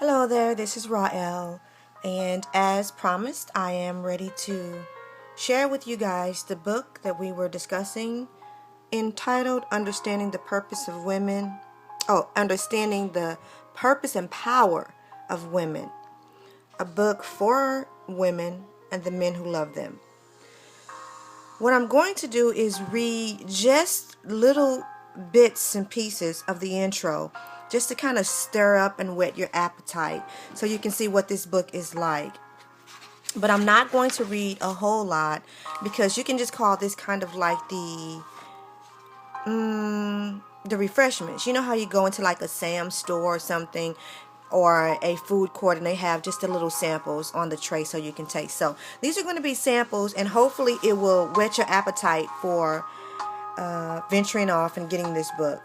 Hello there, this is Raaw'el, and as promised, I am ready to share with you guys the book that we were discussing entitled Understanding the Purpose of Women. Understanding the Purpose and Power of Women. A book for women and the men who love them. What I'm going to do is read just little bits and pieces of the intro just to kind of stir up and whet your appetite so you can see what this book is like. But I'm not going to read a whole lot because you can just call this kind of like the refreshments. You know how you go into like a Sam's store or something, or a food court, and they have just the little samples on the tray so you can taste. So these are going to be samples, and hopefully it will whet your appetite for venturing off and getting this book.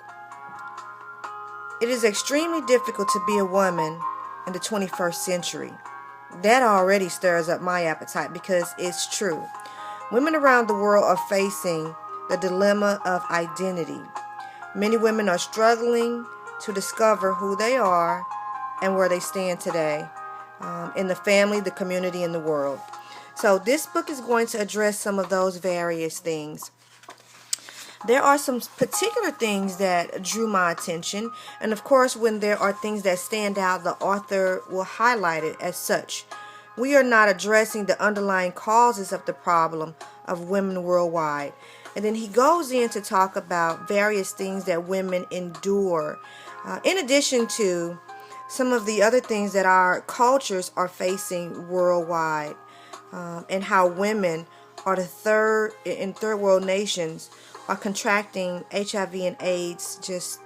It is extremely difficult to be a woman in the 21st century. That already stirs up my appetite because it's true. Women around the world are facing the dilemma of identity. Many women are struggling to discover who they are and where they stand today in the family, the community, and the world. So this book is going to address some of those various things. There are some particular things that drew my attention, and of course when there are things that stand out, the author will highlight it as such. We are not addressing the underlying causes of the problem of women worldwide. And then he goes in to talk about various things that women endure, in addition to some of the other things that our cultures are facing worldwide, and how women are third world nations are contracting HIV and AIDS just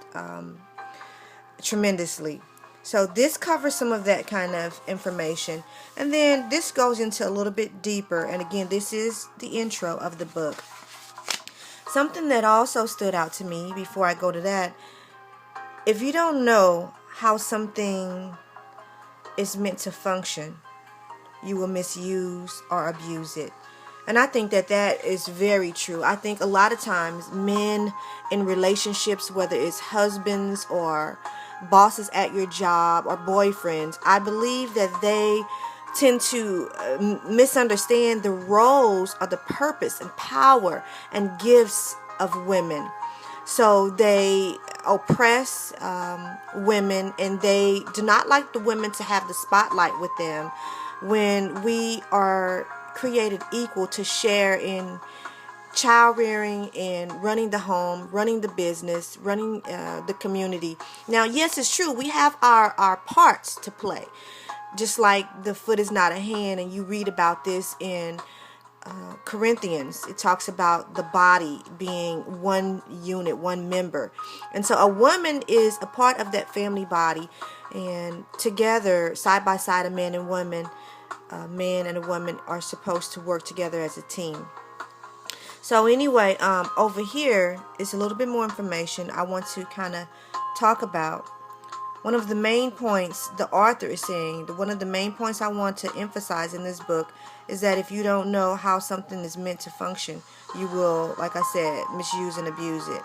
tremendously. So this covers some of that kind of information, and then this goes into a little bit deeper, and again, this is the intro of the book. Something that also stood out to me before I go to that: if you don't know how something is meant to function, you will misuse or abuse it. And I think that that is very true. I think a lot of times men in relationships, whether it's husbands or bosses at your job or boyfriends, I believe that they tend to misunderstand the roles or the purpose and power and gifts of women. So they oppress women, and they do not like the women to have the spotlight with them when we are created equal to share in child rearing and running the home, running the business, running the community. Now, yes, it's true. We have our parts to play. Just like the foot is not a hand, and you read about this in Corinthians. It talks about the body being one unit, one member. And so a woman is a part of that family body, and together, side by side, a man and woman, a man and a woman are supposed to work together as a team. So anyway, over here is a little bit more information I want to kind of talk about. One of the main points the author is saying, one of the main points I want to emphasize in this book is that if you don't know how something is meant to function, you will, like I said, misuse and abuse it.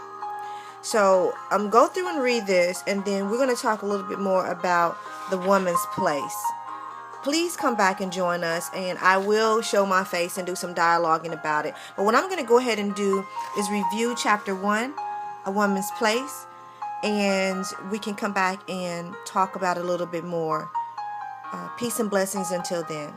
So go through and read this, and then we're going to talk a little bit more about the woman's place. Please come back and join us, and I will show my face and do some dialoguing about it. But what I'm going to go ahead and do is review chapter 1, A Woman's Place, and we can come back and talk about it a little bit more. Peace and blessings until then.